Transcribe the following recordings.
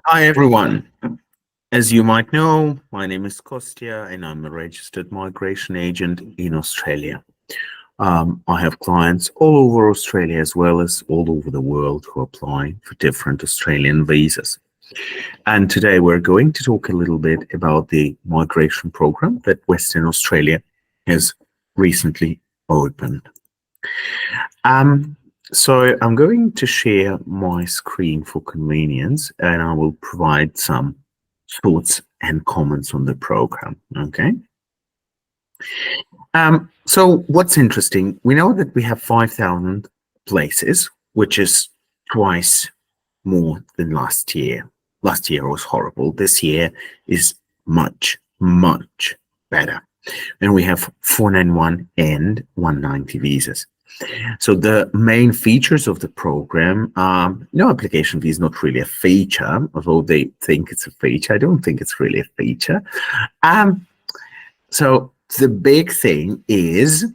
Hi, everyone. As you might know, my name is Kostya and I'm a registered migration agent in Australia. I have clients all over Australia as well as all over the world who are applying for different Australian visas. And today we're going to talk a little bit about the migration program that Western Australia has recently opened. So I'm going to share my screen for convenience and I will provide some thoughts and comments on the program. Okay. So what's interesting, we know that we have 5,000 places, which is twice more than last year. Last year was horrible. This year is much, much better. And we have 491 and 190 visas. So the main features of the program are, application fee is not really a feature, although they think it's a feature. I don't think it's really a feature. So the big thing is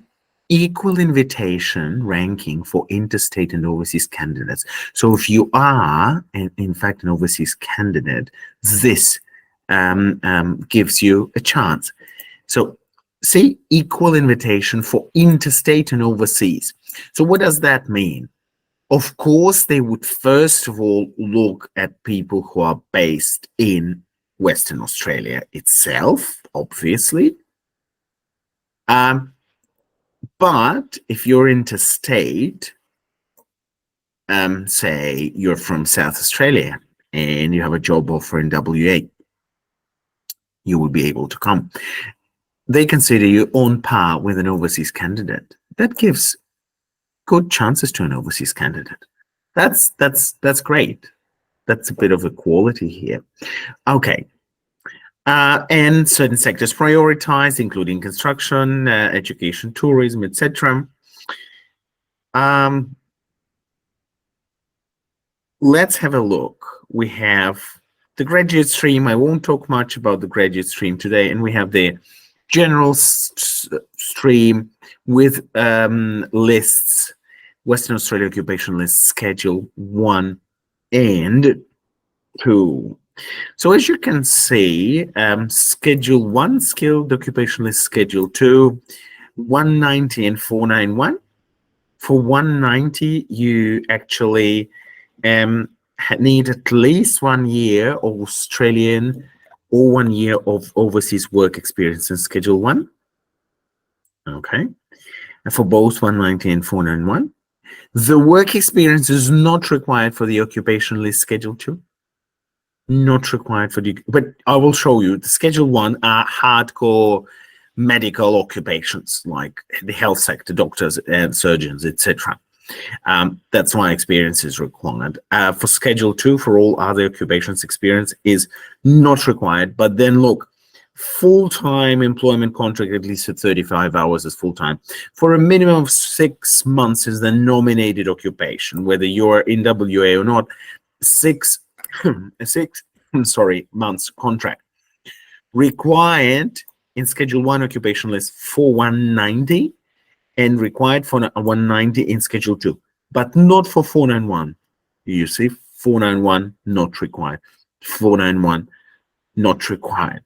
equal invitation ranking for interstate and overseas candidates. So if you are, in fact, an overseas candidate, this gives you a chance. So say equal invitation for interstate and overseas. So what does that mean? Of course, they would first of all look at people who are based in Western Australia itself, obviously. But if you're interstate, say you're from South Australia and you have a job offer in WA, you will be able to come. They consider you on par with an overseas candidate. That gives good chances to an overseas candidate. That's great. That's a bit of equality here. Okay. And certain sectors prioritized, including construction, education, tourism, etc. Let's have a look. We have the graduate stream. I won't talk much about the graduate stream today. And we have the general stream with lists, Western Australia occupation list, schedule 1 and 2. So as you can see, schedule 1, skilled occupation list, schedule 2, 190 and 491. For 190, you actually need at least 1 year of Australian or 1 year of overseas work experience in Schedule 1. Okay. And for both 190 and 491. The work experience is not required for the occupation list Schedule 2. Not required for the, but I will show you. The Schedule 1 are hardcore medical occupations like the health sector, doctors and surgeons, etc. That's why experience is required. For Schedule 2, for all other occupations, experience is not required. But then look, full-time employment contract, at least at 35 hours is full-time. For a minimum of 6 months is the nominated occupation, whether you're in WA or not, 6 months contract. Required in Schedule 1 occupation list for 190 and required for 190 in Schedule 2, but not for 491. You see, 491 not required, 491 not required.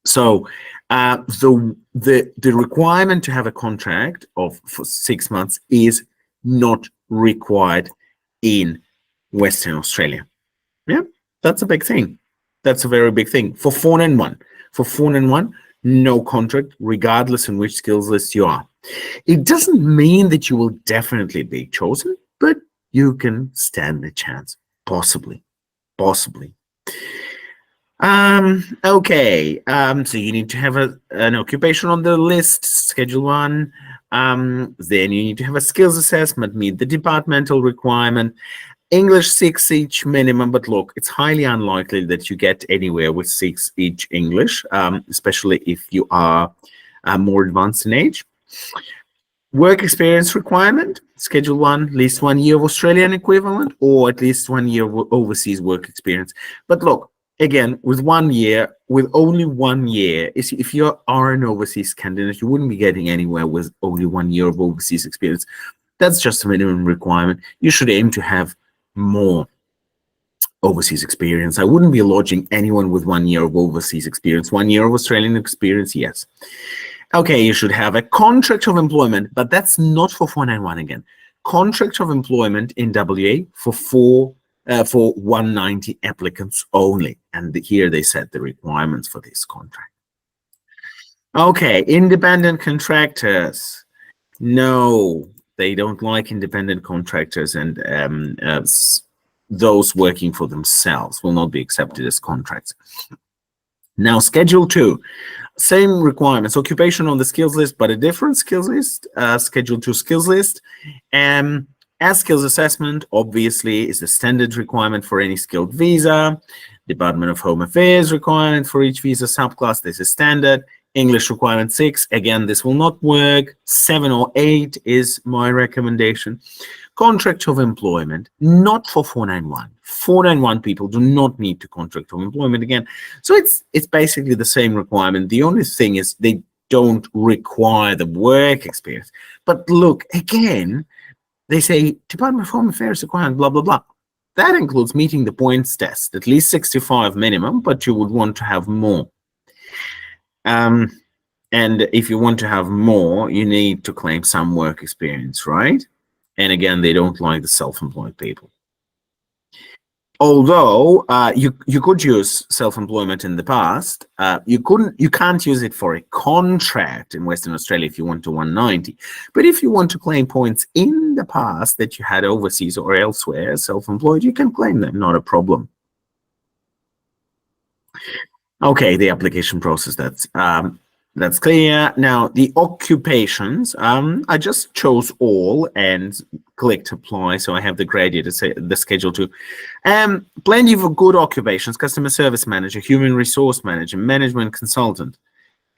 So the requirement to have a contract for 6 months is not required in Western Australia. Yeah, that's a big thing. That's a very big thing. For 491, no contract, regardless in which skills list you are. It doesn't mean that you will definitely be chosen, but you can stand a chance, possibly. Okay, so you need to have an occupation on the list, Schedule 1. Then you need to have a skills assessment, meet the departmental requirement, English 6 each minimum, but look, it's highly unlikely that you get anywhere with 6 each English, especially if you are more advanced in age. Work experience requirement, Schedule 1, at least 1 year of Australian equivalent, or at least 1 year of overseas work experience. But look, again, with 1 year, with only 1 year, if you are an overseas candidate, you wouldn't be getting anywhere with only 1 year of overseas experience. That's just a minimum requirement. You should aim to have more. overseas experience. I wouldn't be lodging anyone with 1 year of overseas experience. 1 year of Australian experience, yes. Okay, you should have a contract of employment, but that's not for 491 again. Contract of employment in WA for 190 applicants only. And here they set the requirements for this contract. Okay, independent contractors. No, they don't like independent contractors, and those working for themselves will not be accepted as contracts. Now, Schedule 2, same requirements, occupation on the skills list, but a different skills list, Schedule 2 skills list. As skills assessment, obviously, is the standard requirement for any skilled visa. Department of Home Affairs requirement for each visa subclass, this is standard. English requirement 6, again, this will not work. 7 or 8 is my recommendation. Contract of employment, not for 491. 491 people do not need to contract of employment again. So it's basically the same requirement. The only thing is they don't require the work experience. But look, again, they say Department of Home Affairs requirement, blah, blah, blah. That includes meeting the points test, at least 65 minimum, but you would want to have more. And if you want to have more, you need to claim some work experience, right? And again, they don't like the self-employed people. Although you could use self-employment in the past, you can't use it for a contract in Western Australia if you want to 190. But if you want to claim points in the past that you had overseas or elsewhere, self-employed, you can claim them, not a problem. Okay, the application process, that's clear. Now, the occupations, I just chose all and clicked apply, so I have the gradient, the Schedule 2. Plenty of good occupations: customer service manager, human resource manager, management consultant.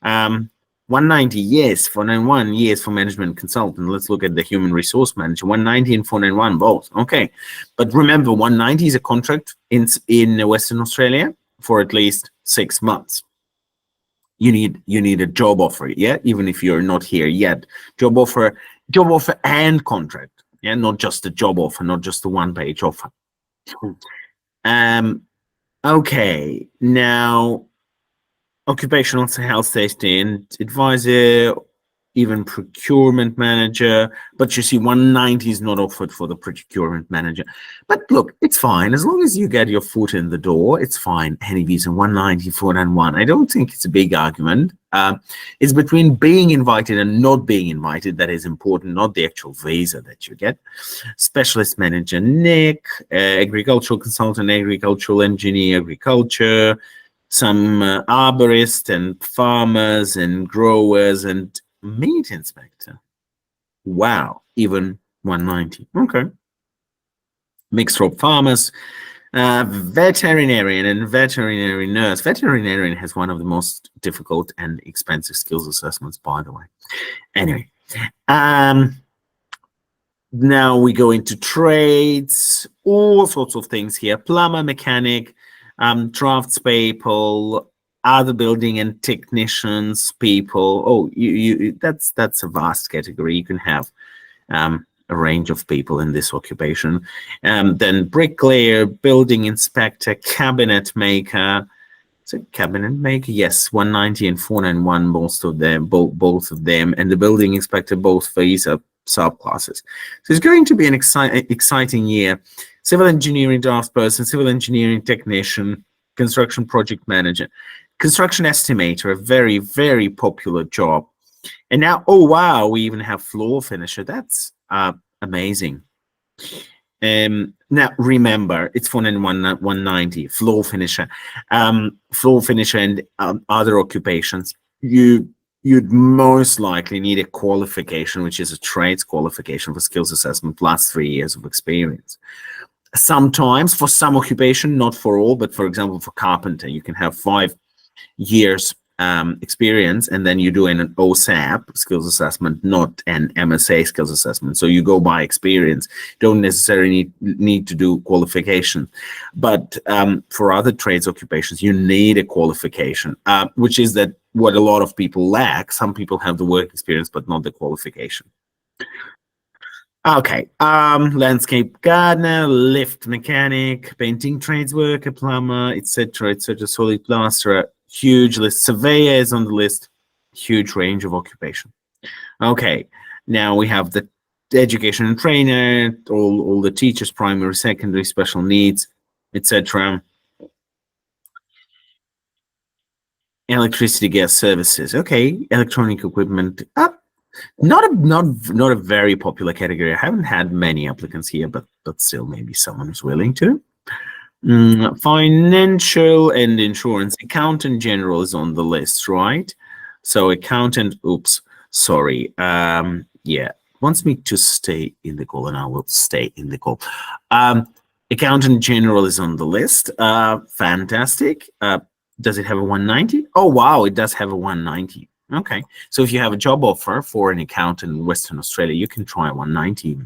190, yes. 491, yes, for management consultant. Let's look at the human resource manager. 190 and 491 both. Okay, but remember, 190 is a contract in Western Australia for at least 6 months. You need a job offer, yeah, even if you're not here yet. Job offer and contract, yeah, not just a job offer, not just a one-page offer. Okay, now occupational health safety and advisor, even procurement manager, but you see 190 is not offered for the procurement manager. But look, it's fine as long as you get your foot in the door. It's fine. Any visa 190, 491. I don't think it's a big argument. It's between being invited and not being invited that is important, not the actual visa that you get. Specialist manager Nick, agricultural consultant, agricultural engineer, agriculture, some arborists and farmers and growers and meat inspector. Wow, even 190. Okay. Mixed crop farmers, veterinarian and veterinary nurse. Veterinarian has one of the most difficult and expensive skills assessments, by the way. Anyway, now we go into trades, all sorts of things here: plumber, mechanic, craftspeople, other building and technicians people. Oh, that's a vast category. You can have a range of people in this occupation. Then bricklayer, building inspector, cabinet maker. Is it cabinet maker? Yes, 190 and 491, both of them, and the building inspector, both visa subclasses. So it's going to be an exciting year. Civil engineering draftsperson, civil engineering technician, construction project manager, construction estimator, a very, very popular job. And now, oh wow, we even have floor finisher. That's amazing. Now remember, it's 190 floor finisher, and other occupations. You'd most likely need a qualification, which is a trades qualification for skills assessment plus 3 years of experience. Sometimes for some occupation, not for all, but for example, for carpenter, you can have 5 years experience, and then you do an OSAP skills assessment, not an MSA skills assessment. So you go by experience, don't necessarily need to do qualification. But for other trades occupations, you need a qualification, which is that what a lot of people lack. Some people have the work experience, but not the qualification. Okay. Landscape gardener, lift mechanic, painting trades worker, plumber, etc., etc. Solid plasterer, huge list. Surveyor is on the list. Huge range of occupation. Okay. Now we have the education and trainer, all the teachers, primary, secondary, special needs, etc. Electricity, gas services. Okay. Electronic equipment. Not a very popular category. I haven't had many applicants here, but still maybe someone is willing to. Financial and insurance. Accountant general is on the list, right? So accountant, oops, sorry. Yeah, wants me to stay in the call, and I will stay in the call. Accountant general is on the list. Fantastic. Does it have a 190? Oh, wow, it does have a 190. Okay, so if you have a job offer for an accountant in Western Australia, you can try 190.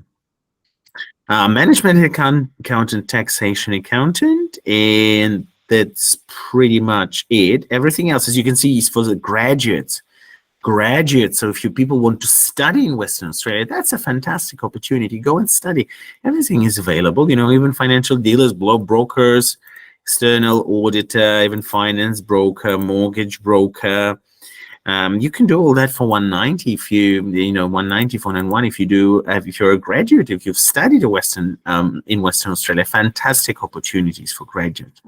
Management accountant, taxation accountant, and that's pretty much it. Everything else, as you can see, is for the graduates. So if you people want to study in Western Australia, that's a fantastic opportunity. Go and study. Everything is available, even financial dealers, brokers, external auditor, even finance broker, mortgage broker. You can do all that for 190 if you 190 for 491 if you're a graduate, if you've studied in Western Australia. Fantastic opportunities for graduates.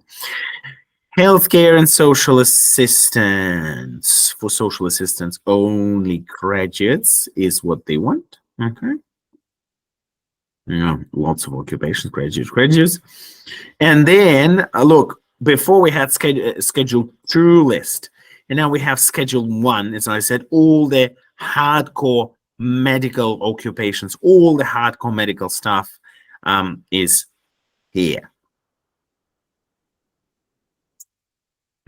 Healthcare and social assistance. For social assistance, only graduates is what they want. Okay. Lots of occupations, graduates. And then look, before we had schedule 2 list. And now we have schedule 1, as I said, all the hardcore medical occupations, all the hardcore medical stuff is here.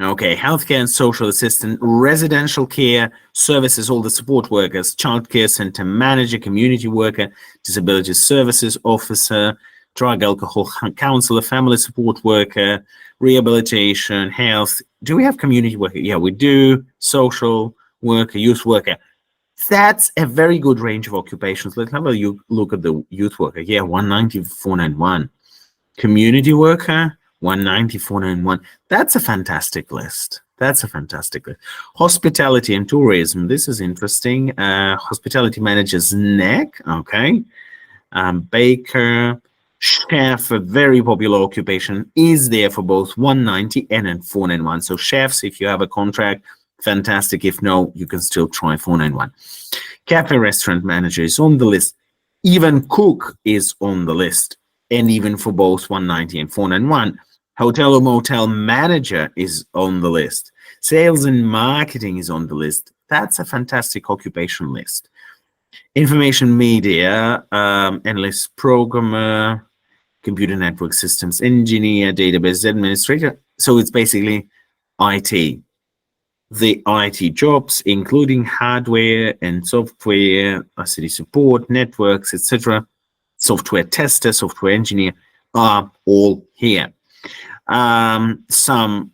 Okay, healthcare and social assistant, residential care services, all the support workers, childcare center manager, community worker, disability services officer, drug alcohol counselor, family support worker, rehabilitation, health. Do we have community worker? Yeah, we do. Social worker, youth worker. That's a very good range of occupations. Let's have a look at the youth worker. Yeah, 190, 491. Community worker, 190, 491. That's a fantastic list. Hospitality and tourism. This is interesting. Hospitality manager's neck. Okay. Baker, chef, a very popular occupation, is there for both 190 and then 491. So chefs, if you have a contract, fantastic. If no, you can still try 491. Cafe restaurant manager is on the list. Even cook is on the list, and even for both 190 and 491. Hotel or motel manager is on the list. Sales and marketing is on the list. That's a fantastic occupation list. Information media, analyst, programmer, computer network systems engineer, database administrator. So it's basically IT. The IT jobs, including hardware and software, city support, networks, etc., software tester, software engineer, are all here. Some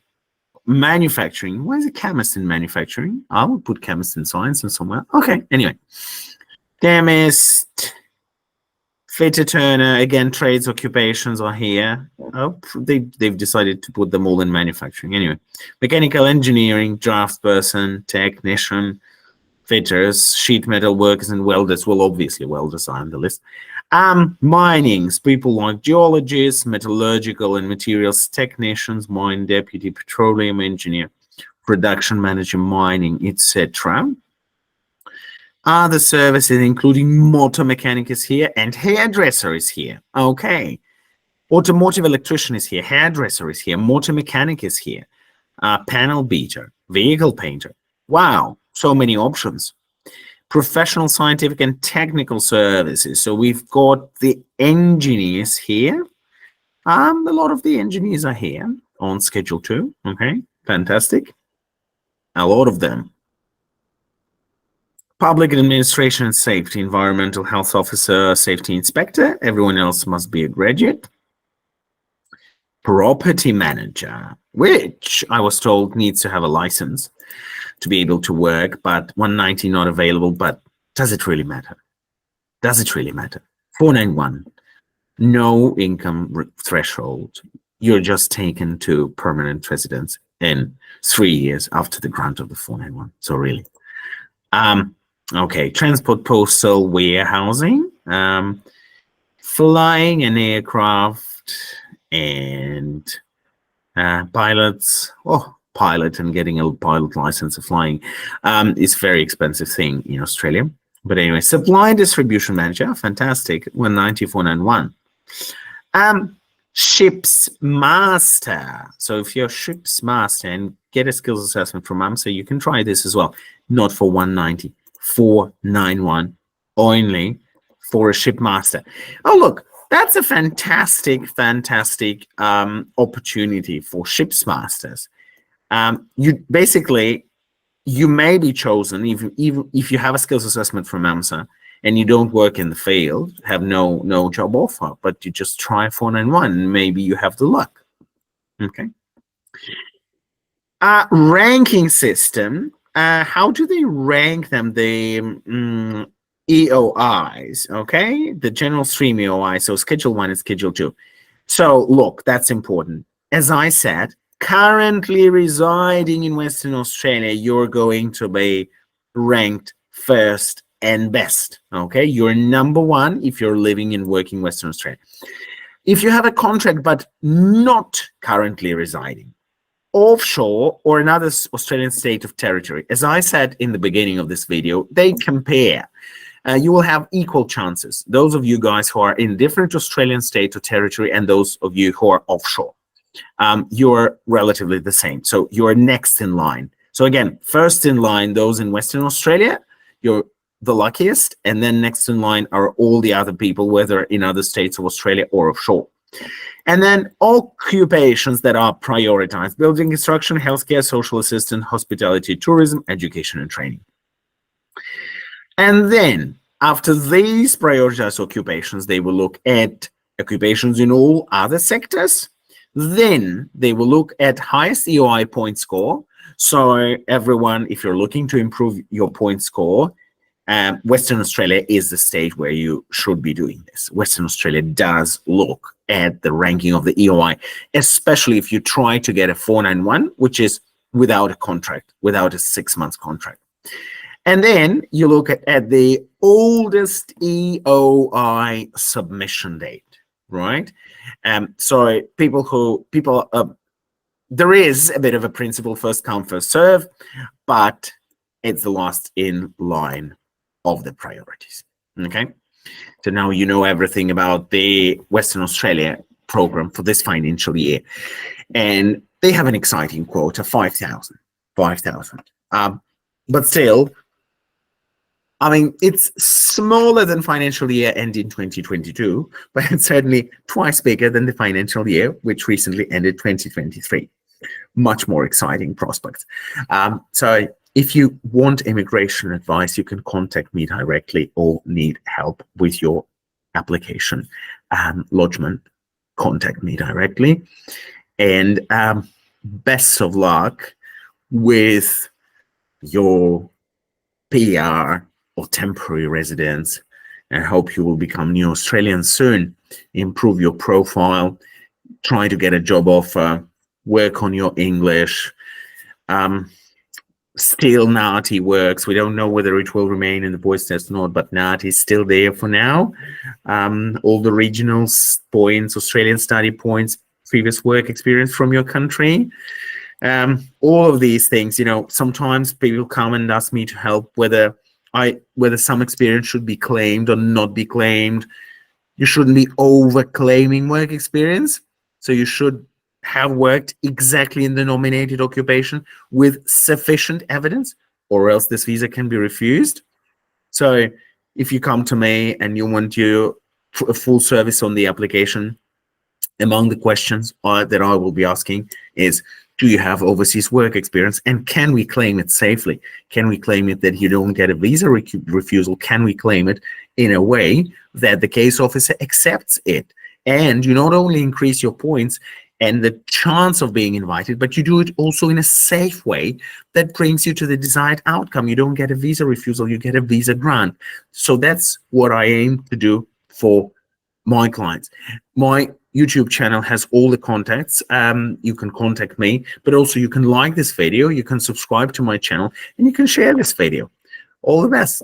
manufacturing. Why is it chemist in manufacturing? I would put chemist in science and somewhere. Okay, anyway. Chemist, fitter turner, again, trades occupations are here. Oh, they've decided to put them all in manufacturing. Anyway, mechanical engineering, draftsperson, technician, fitters, sheet metal workers, and welders. Well, obviously, welders are on the list. Minings, people like geologists, metallurgical and materials technicians, mine deputy, petroleum engineer, production manager, mining, etc. Other services, including motor mechanic is here, and hairdresser is here. Okay. Automotive electrician is here, hairdresser is here, motor mechanic is here, panel beater, vehicle painter. Wow, so many options. Professional, scientific, and technical services. So we've got the engineers here. A lot of the engineers are here on schedule 2. Okay, fantastic. A lot of them. Public administration and safety, environmental health officer, safety inspector. Everyone else must be a graduate. Property manager, which I was told needs to have a license to be able to work, but 190 not available. But does it really matter? Does it really matter? 491, no income threshold. You're just taken to permanent residence in 3 years after the grant of the 491. So really. Okay, transport, postal, warehousing, flying an aircraft, and pilots. Oh, pilot and getting a pilot license of flying is a very expensive thing in Australia. But anyway, supply and distribution manager, fantastic, 190, 491. Ship's master. So if you're ship's master and get a skills assessment from AMSA, you can try this as well. Not for 190, 491 only for a ship master. Oh, look, that's a fantastic opportunity for ships masters. You basically, you may be chosen even if you have a skills assessment from AMSA and you don't work in the field, have no job offer, but you just try 491 and maybe you have the luck. Okay. Ranking system. How do they rank them? The EOIs, okay? The general stream EOI, so Schedule 1 and Schedule 2. So look, that's important. As I said, currently residing in Western Australia, you're going to be ranked first and best, okay? You're number one if you're living and working Western Australia. If you have a contract but not currently residing, offshore or another Australian state of territory, as I said in the beginning of this video, they compare. You will have equal chances. Those of you guys who are in different Australian state or territory and those of you who are offshore, you're relatively the same. So you're next in line. So again, first in line, those in Western Australia, you're the luckiest, and then next in line are all the other people, whether in other states of Australia or offshore. And then occupations that are prioritized: building construction, healthcare, social assistant, hospitality, tourism, education, and training. And then after these prioritized occupations, they will look at occupations in all other sectors. Then they will look at highest EOI point score. So everyone, if you're looking to improve your point score, Western Australia is the state where you should be doing this. Western Australia does look at the ranking of the EOI, especially if you try to get a 491, which is without a contract, without a 6-month contract. And then you look at the oldest EOI submission date, right? So there is a bit of a principle, first come, first serve, but it's the last in line of the priorities. Okay, so now you know everything about the Western Australia program for this financial year, and they have an exciting quota, 5,000. But still, I mean, it's smaller than financial year ending 2022, but it's certainly twice bigger than the financial year which recently ended 2023. Much more exciting prospects. So if you want immigration advice, you can contact me directly or need help with your application lodgement, contact me directly. And best of luck with your PR or temporary residence. I hope you will become new Australian soon. Improve your profile, try to get a job offer, work on your English. Still NAATI works. We don't know whether it will remain in the boys test or not, but NAATI is still there for now. All the regional points, Australian study points, previous work experience from your country. All of these things, you know, sometimes people come and ask me to help whether some experience should be claimed or not be claimed. You shouldn't be over claiming work experience. So you should have worked exactly in the nominated occupation with sufficient evidence, or else this visa can be refused. So if you come to me and you want a full service on the application, among the questions that I will be asking is, do you have overseas work experience, and can we claim it safely? Can we claim it that you don't get a visa refusal? Can we claim it in a way that the case officer accepts it? And you not only increase your points and the chance of being invited, but you do it also in a safe way that brings you to the desired outcome. You don't get a visa refusal, you get a visa grant. So that's what I aim to do for my clients. My YouTube channel has all the contacts. You can contact me, but also you can like this video, you can subscribe to my channel, and you can share this video. All the best.